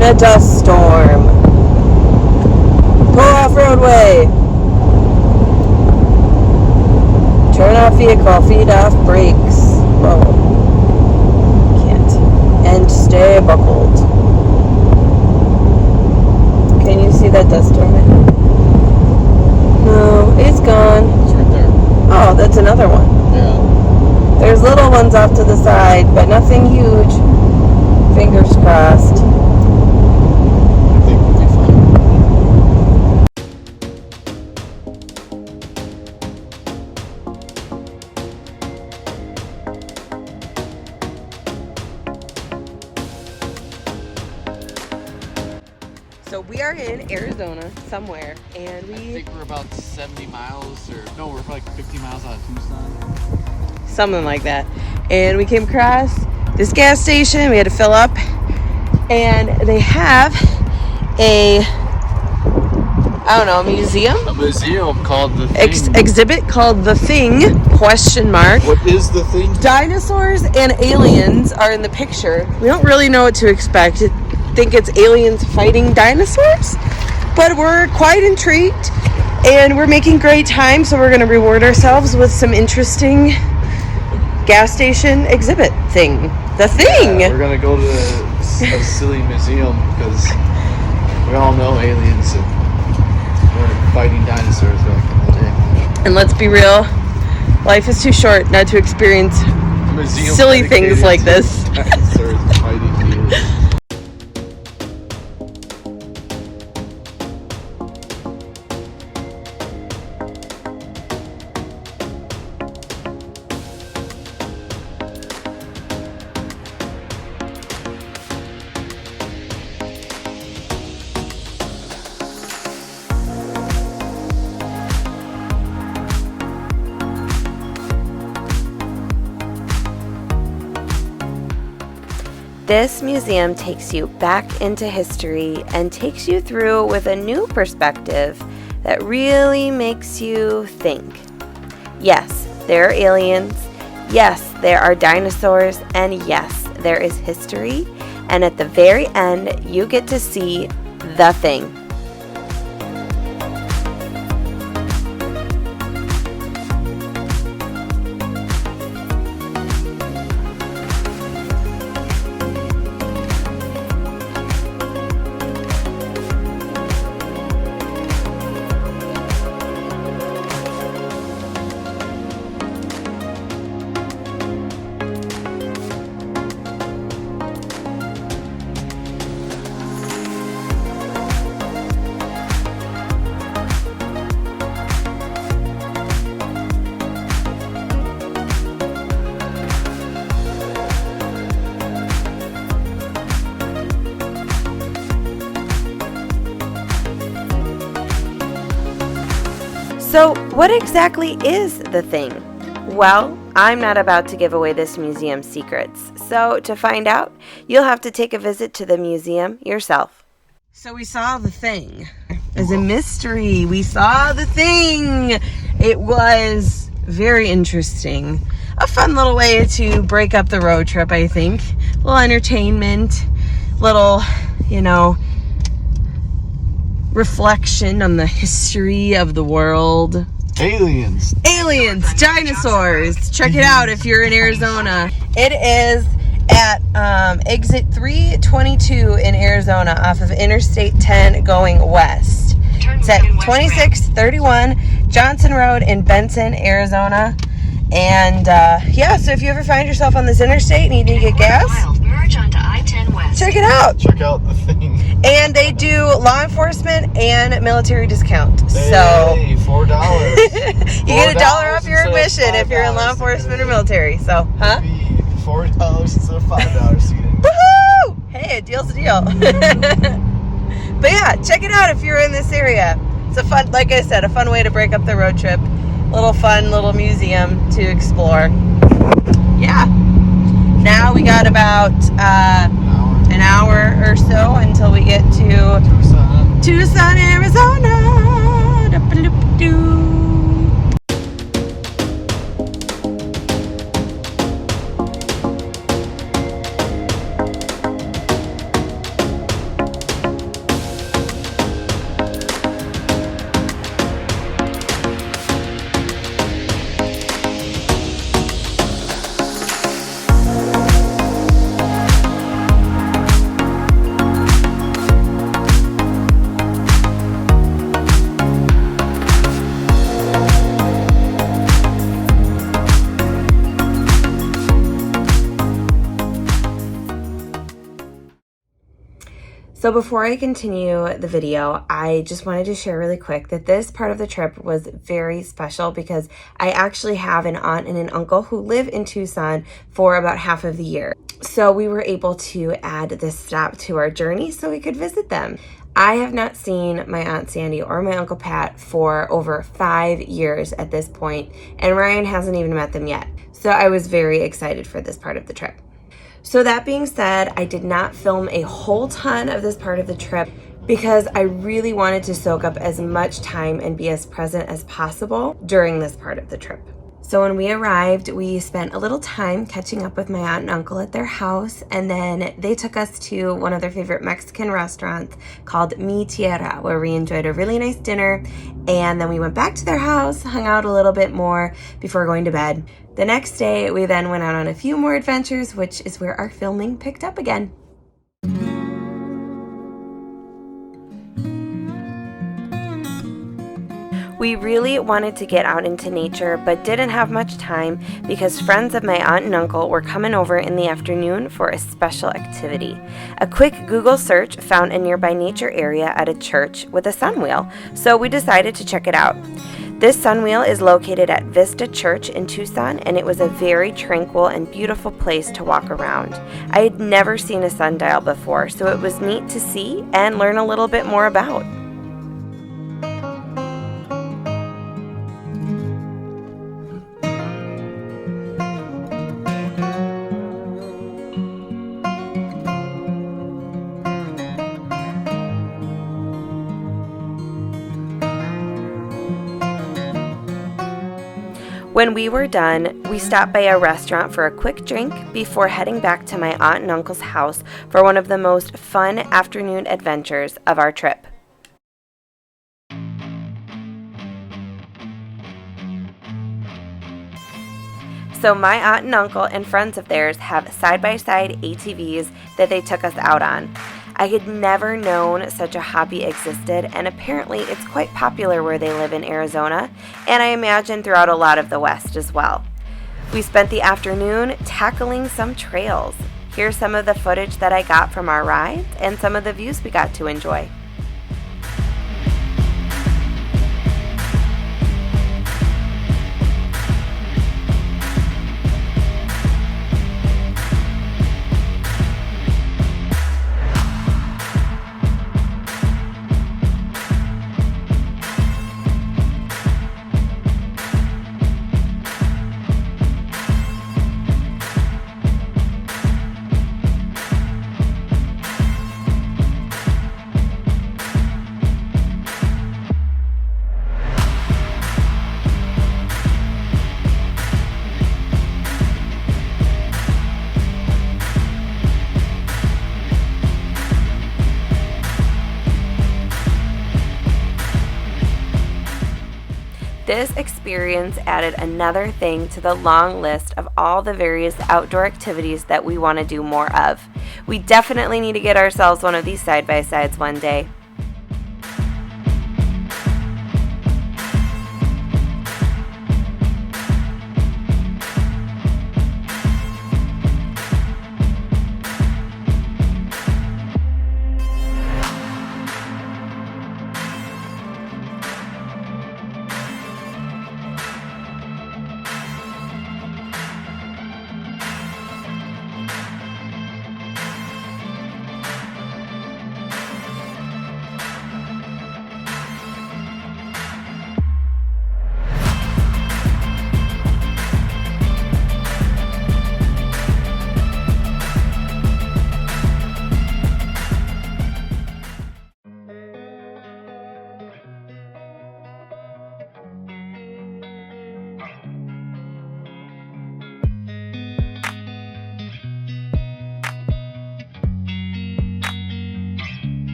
in a dust storm. Pull off roadway. Turn off vehicle, feet off brakes. Whoa. Can't. And stay buckled. Can you see that dust storm? No, it's gone. It's right there. Oh, that's another one. Yeah. There's little ones off to the side, but nothing huge. Fingers crossed. I think we'll be fine. So we are in Arizona somewhere, and I think we're about 70 miles, or no, we're like 50 miles out of Tucson. something like that. And we came across this gas station. We had to fill up, and they have a, I don't know, museum? A museum called The Thing. Exhibit called The Thing, question mark. What is The Thing? Dinosaurs and aliens are in the picture. We don't really know what to expect. I think it's aliens fighting dinosaurs, but we're quite intrigued, and we're making great time, so we're going to reward ourselves with some interesting gas station exhibit thing. The Thing! Yeah, we're gonna go to a silly museum because we all know aliens and we're fighting dinosaurs back in the day. And let's be real, life is too short not to experience A museum silly things dedicated like to this. Dinosaurs fighting aliens. This museum takes you back into history and takes you through with a new perspective that really makes you think. Yes, there are aliens. Yes, there are dinosaurs. And yes, there is history. And at the very end, you get to see the thing. So, what exactly is the thing? Well, I'm not about to give away this museum's secrets. So, to find out, you'll have to take a visit to the museum yourself. So we saw the thing. As a mystery, we saw the thing. It was very interesting. A fun little way to break up the road trip, I think. A little entertainment, little, reflection on the history of the world. Aliens, dinosaurs. Check it out if you're in Arizona. It is at exit 322 in Arizona off of Interstate 10 going west. It's at 2631 Johnson Road in Benson, Arizona. And so if you ever find yourself on this interstate and you need to get gas, check it out. check out The Thing. And they do law enforcement and military discount. Hey, $4. You get $1 off your admission if you're in law enforcement or military. So, huh? $4 instead of $5. Woohoo! Hey, a deal's a deal. But yeah, check it out if you're in this area. It's a fun, like I said, a fun way to break up the road trip. Little museum to explore. Yeah. Now we got about an hour or so until we get to Tucson, Arizona. Da-ba-doop-doo. So before I continue the video, I just wanted to share really quick that this part of the trip was very special because I actually have an aunt and an uncle who live in Tucson for about half of the year. So we were able to add this stop to our journey so we could visit them. I have not seen my Aunt Sandy or my Uncle Pat for over 5 years at this point, and Ryan hasn't even met them yet. So I was very excited for this part of the trip. So that being said, I did not film a whole ton of this part of the trip because I really wanted to soak up as much time and be as present as possible during this part of the trip. So when we arrived, we spent a little time catching up with my aunt and uncle at their house, and then they took us to one of their favorite Mexican restaurants called Mi Tierra, where we enjoyed a really nice dinner, and then we went back to their house, hung out a little bit more before going to bed. The next day, we then went out on a few more adventures, which is where our filming picked up again. We really wanted to get out into nature, but didn't have much time because friends of my aunt and uncle were coming over in the afternoon for a special activity. A quick Google search found a nearby nature area at a church with a sunwheel, so we decided to check it out. This sunwheel is located at Vista Church in Tucson, and it was a very tranquil and beautiful place to walk around. I had never seen a sundial before, so it was neat to see and learn a little bit more about. When we were done, we stopped by a restaurant for a quick drink before heading back to my aunt and uncle's house for one of the most fun afternoon adventures of our trip. So my aunt and uncle and friends of theirs have side-by-side ATVs that they took us out on. I had never known such a hobby existed, and apparently it's quite popular where they live in Arizona, and I imagine throughout a lot of the West as well. We spent the afternoon tackling some trails. Here's some of the footage that I got from our rides and some of the views we got to enjoy. This experience added another thing to the long list of all the various outdoor activities that we want to do more of. We definitely need to get ourselves one of these side-by-sides one day.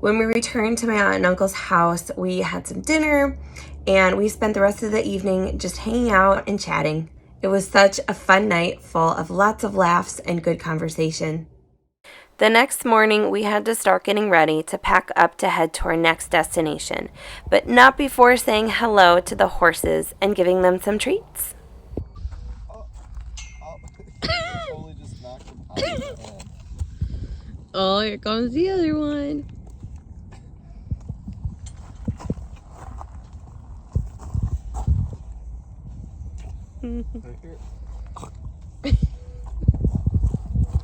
When we returned to my aunt and uncle's house, we had some dinner and we spent the rest of the evening just hanging out and chatting. It was such a fun night full of lots of laughs and good conversation. The next morning, we had to start getting ready to pack up to head to our next destination, but not before saying hello to the horses and giving them some treats. Totally just knocked him out of his hand. Oh, here comes the other one. Right here.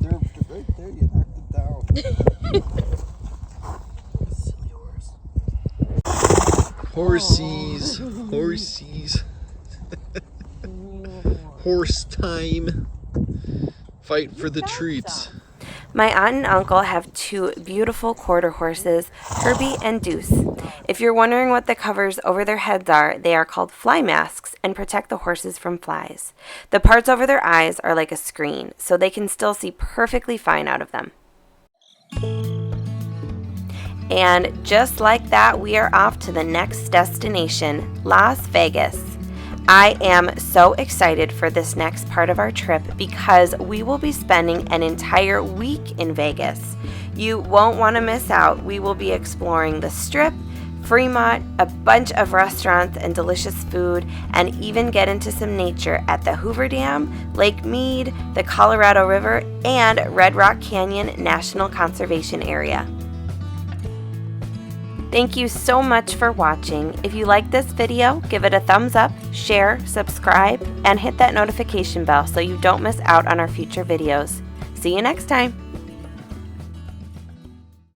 They're right there, you knocked it down. Silly horse. Horsies. Horsies. Horse time. Fight for the treats. My aunt and uncle have two beautiful quarter horses, Herbie and Deuce. If you're wondering what the covers over their heads are, they are called fly masks and protect the horses from flies. The parts over their eyes are like a screen, so they can still see perfectly fine out of them. And just like that, we are off to the next destination, Las Vegas. I am so excited for this next part of our trip because we will be spending an entire week in Vegas. You won't want to miss out. We will be exploring the Strip, Fremont, a bunch of restaurants and delicious food, and even get into some nature at the Hoover Dam, Lake Mead, the Colorado River, and Red Rock Canyon National Conservation Area. Thank you so much for watching. If you like this video, give it a thumbs up, share, subscribe, and hit that notification bell so you don't miss out on our future videos. See you next time.